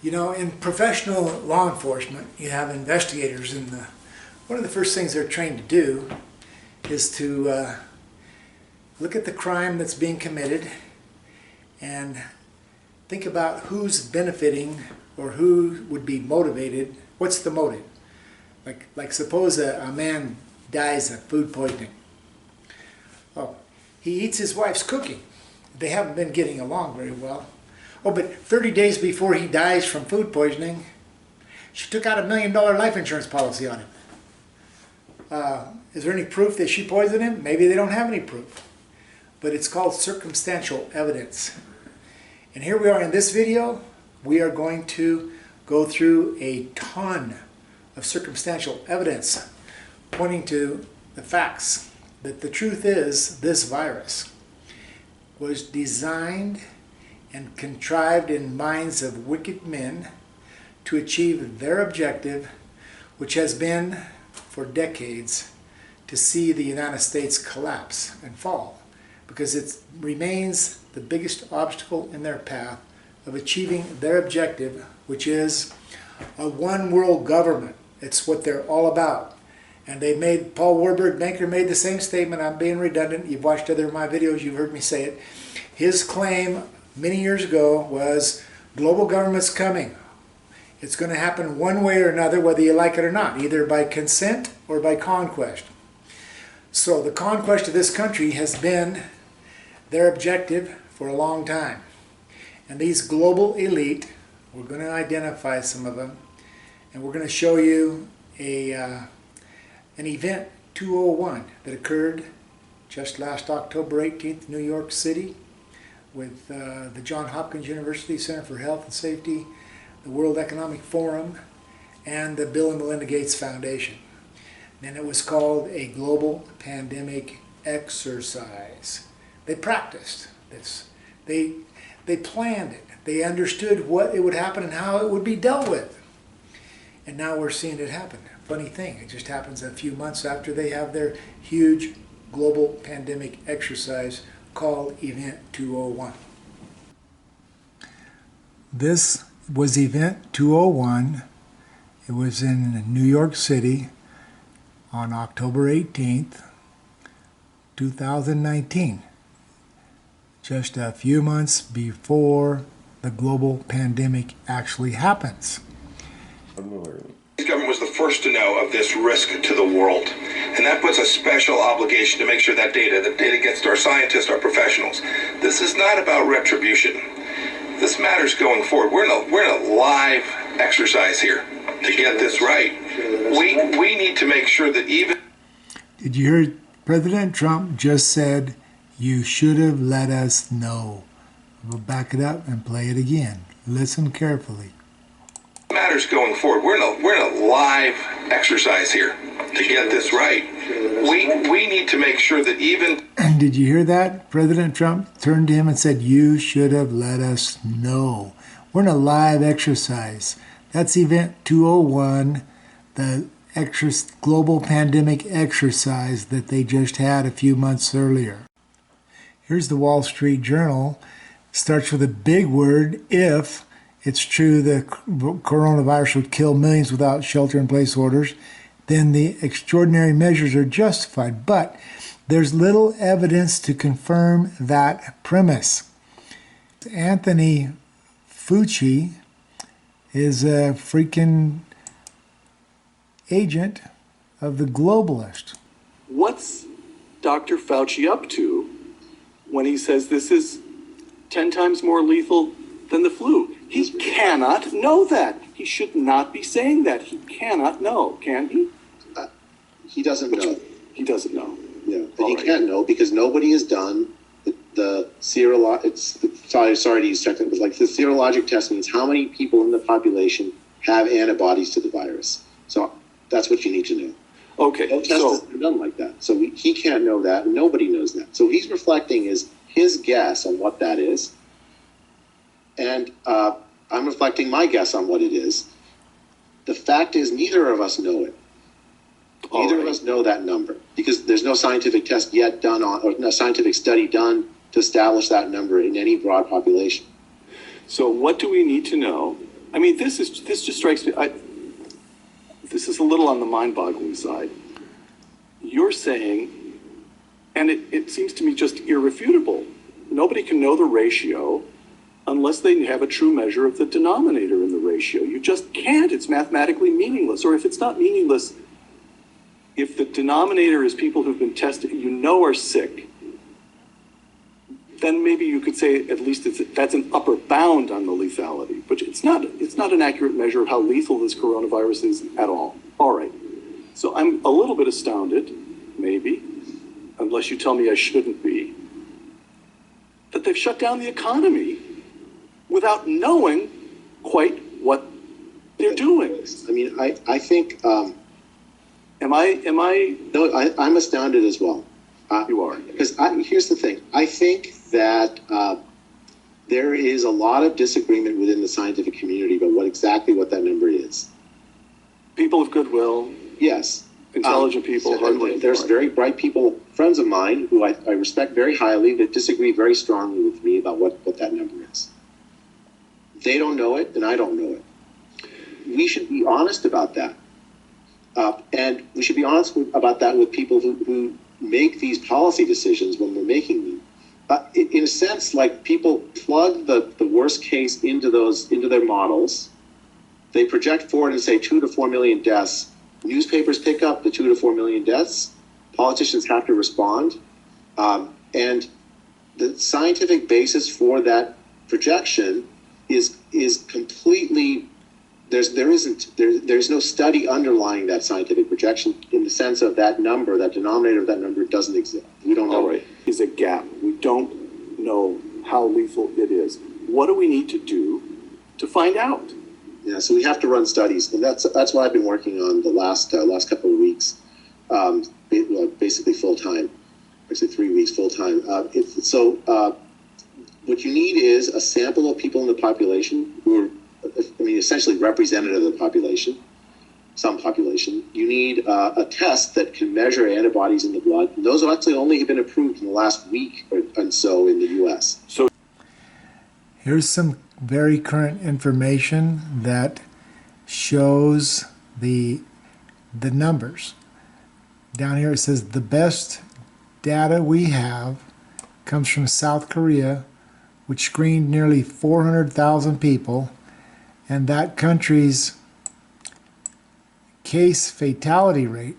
You know, in professional law enforcement, you have investigators, and one of the first things they're trained to do is to look at the crime that's being committed and think about who's benefiting or who would be motivated. What's the motive? Like suppose a man dies of food poisoning. Oh, he eats his wife's cooking. They haven't been getting along very well. Oh, but 30 days before he dies from food poisoning, she took out $1 million life insurance policy on him. Is there any proof that she poisoned him? Maybe they don't have any proof. But it's called circumstantial evidence. And here we are in this video. We are going to go through a ton of circumstantial evidence pointing to the facts that the truth is this virus was designed and contrived in minds of wicked men to achieve their objective, which has been for decades to see the United States collapse and fall, because it remains the biggest obstacle in their path of achieving their objective, which is a one world government. It's what they're all about. And they made, Paul Warburg, banker, made the same statement. I'm being redundant. You've watched other of my videos. You've heard me say it. His claim many years ago was global government's coming. It's going to happen one way or another, whether you like it or not, either by consent or by conquest. So the conquest of this country has been their objective for a long time. And these global elite, we're going to identify some of them, and we're going to show you an event 201 that occurred just last October 18th, New York City, with the Johns Hopkins University Center for Health and Safety, the World Economic Forum, and the Bill and Melinda Gates Foundation. And it was called a global pandemic exercise. They practiced this. They planned it. They understood what it would happen and how it would be dealt with. And now we're seeing it happen. Funny thing, it just happens a few months after they have their huge global pandemic exercise called Event 201. This was Event 201. It was in New York City on October 18th, 2019. Just a few months before the global pandemic actually happens. The government was the first to know of this risk to the world, and that puts a special obligation to make sure that data gets to our scientists, our professionals. This is not about retribution. This matters going forward. We're in a live exercise here to get this right. We need to make sure that even... Did you hear President Trump just said, "You should have let us know"? We'll back it up and play it again. Listen carefully. Matters going forward. We're in a live exercise here to get this right. We need to make sure that even... Did you hear that? President Trump turned to him and said, "You should have let us know." We're in a live exercise. That's Event 201, the global pandemic exercise that they just had a few months earlier. Here's the Wall Street Journal. Starts with a big word, if it's true the coronavirus would kill millions without shelter-in-place orders, then the extraordinary measures are justified. But there's little evidence to confirm that premise. Anthony Fauci is a freaking agent of the globalist. What's Dr. Fauci up to when he says this is 10 times more lethal than the flu? He cannot know that. He should not be saying that. He cannot know, can he? He doesn't know. He doesn't know. Yeah, but he can't know because nobody has done the serologic. Sorry to use technical, but like the serologic test means how many people in the population have antibodies to the virus. So that's what you need to know. Okay, no test is done like that. So he can't know that. And nobody knows that. So he's reflecting his guess on what that is, and I'm reflecting my guess on what it is. The fact is, neither of us know it. Neither of us know that number because there's no scientific test yet done or no scientific study done to establish that number in any broad population. So what do we need to know I mean, this just strikes me. This is a little on the mind-boggling side. You're saying, and it seems to me just irrefutable, nobody can know the ratio unless they have a true measure of the denominator in the ratio. You just can't. It's mathematically meaningless. Or if it's not meaningless, if the denominator is people who've been tested, are sick, then maybe you could say at least that's an upper bound on the lethality. But it's not an accurate measure of how lethal this coronavirus is at all. All right. So I'm a little bit astounded, maybe, unless you tell me I shouldn't be, that they've shut down the economy without knowing quite what they're doing. I mean, I think... Am I? No, I'm astounded as well. You are. Because here's the thing. I think that there is a lot of disagreement within the scientific community about exactly what that number is. People of goodwill. Yes. Intelligent people. There's very bright people, friends of mine, who I respect very highly, that disagree very strongly with me about what that number is. They don't know it, and I don't know it. We should be honest about that. And we should be honest about that with people who make these policy decisions when we're making them. In a sense, like, people plug the worst case into their models. They project forward and say 2 to 4 million deaths. Newspapers pick up the 2 to 4 million deaths. Politicians have to respond. And the scientific basis for that projection is completely... There's no study underlying that scientific projection in the sense of that number, that denominator of that number doesn't exist. We don't know. All right. Is a gap. We don't know how lethal it is. What do we need to do to find out? Yeah, so we have to run studies, and that's what I've been working on the last couple of weeks, basically full time, actually 3 weeks full time. What you need is a sample of people in the population who are, essentially representative of the population, some population. You need a test that can measure antibodies in the blood. And those actually only have been approved in the last week or so in the U.S. So here's some very current information that shows the numbers. Down here it says the best data we have comes from South Korea, which screened nearly 400,000 people, and that country's case fatality rate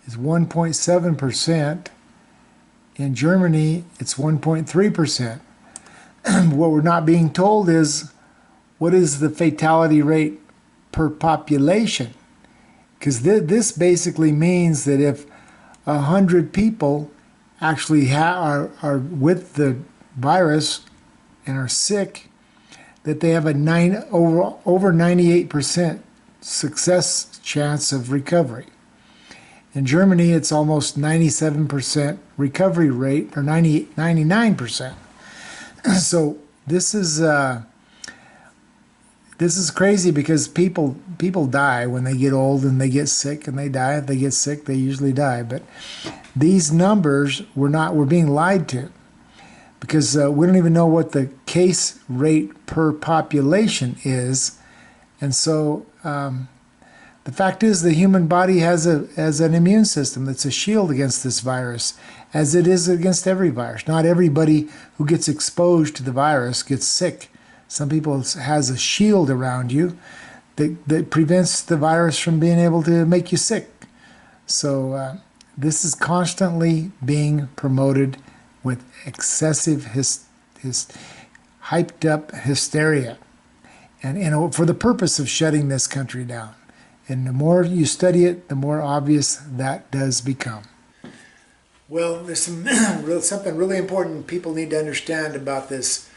is 1.7%. In Germany, it's 1.3%. What we're not being told is what is the fatality rate per population, because this basically means that if 100 people actually are with the virus and are sick, that they have over 98% success chance of recovery. In Germany, it's almost 97% recovery rate, or 99%. So this is crazy, because people die when they get old and they get sick and they die. If they get sick, they usually die. But these numbers, we're being lied to, because we don't even know what the case rate per population is. And so the fact is the human body has an immune system that's a shield against this virus, as it is against every virus. Not everybody who gets exposed to the virus gets sick. Some people has a shield around you that prevents the virus from being able to make you sick. So this is constantly being promoted with excessive hyped up hysteria, and for the purpose of shutting this country down. And the more you study it, the more obvious that does become. Well, there's something really important people need to understand about this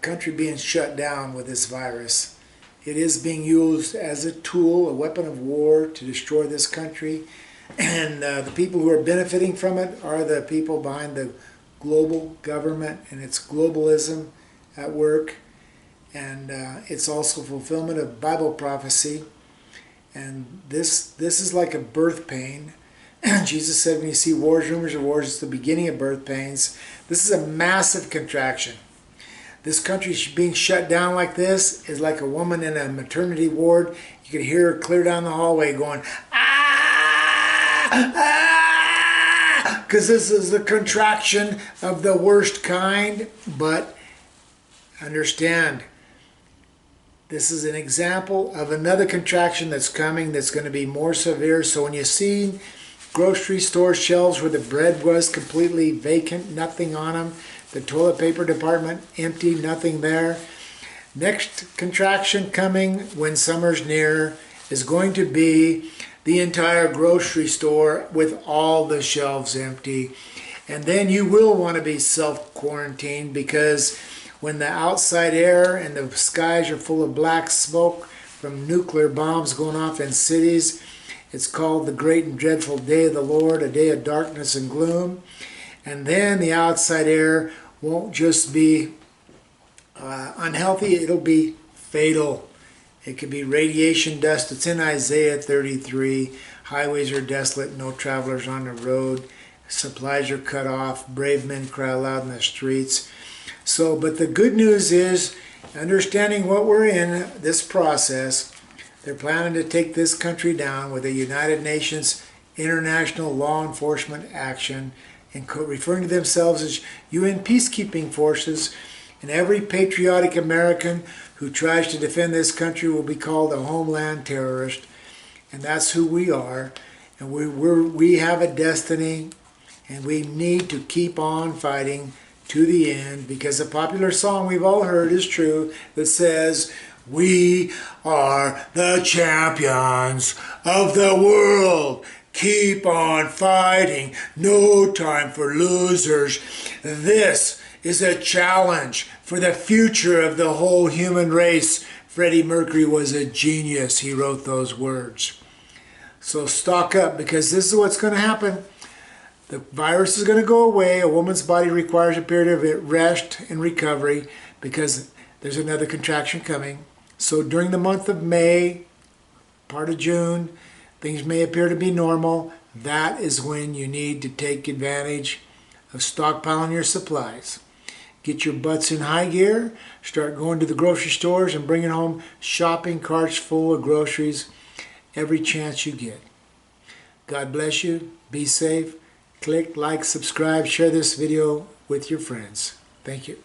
country being shut down with this virus. It is being used as a tool, a weapon of war, to destroy this country. And the people who are benefiting from it are the people behind the global government, and it's globalism at work. And it's also fulfillment of Bible prophecy. And this is like a birth pain. Jesus said when you see wars, rumors of wars, it's the beginning of birth pains. This is a massive contraction. This country being shut down like this is like a woman in a maternity ward. You can hear her clear down the hallway going, ah, ah, because this is the contraction of the worst kind. But understand, this is an example of another contraction that's coming that's going to be more severe. So when you see grocery store shelves where the bread was completely vacant, nothing on them, the toilet paper department empty, nothing there. Next contraction coming when summer's near is going to be the entire grocery store with all the shelves empty. And then you will want to be self-quarantined, because when the outside air and the skies are full of black smoke from nuclear bombs going off in cities, it's called the great and dreadful day of the Lord, a day of darkness and gloom. And then the outside air won't just be unhealthy, it'll be fatal. It could be radiation dust. It's in Isaiah 33. Highways are desolate, no travelers on the road. Supplies are cut off. Brave men cry aloud in the streets. So, but the good news is, understanding what we're in, this process, they're planning to take this country down with a United Nations international law enforcement action, and referring to themselves as UN peacekeeping forces. And every patriotic American who tries to defend this country will be called a homeland terrorist. And that's who we are. And we have a destiny, and we need to keep on fighting to the end, because a popular song we've all heard is true that says, "We are the champions of the world. Keep on fighting. No time for losers." This is a challenge for the future of the whole human race. Freddie Mercury was a genius. He wrote those words. So stock up, because this is what's going to happen. The virus is going to go away. A woman's body requires a period of rest and recovery, because there's another contraction coming. So during the month of May, part of June, things may appear to be normal. That is when you need to take advantage of stockpiling your supplies. Get your butts in high gear. Start going to the grocery stores and bringing home shopping carts full of groceries every chance you get. God bless you. Be safe. Click, like, subscribe, share this video with your friends. Thank you.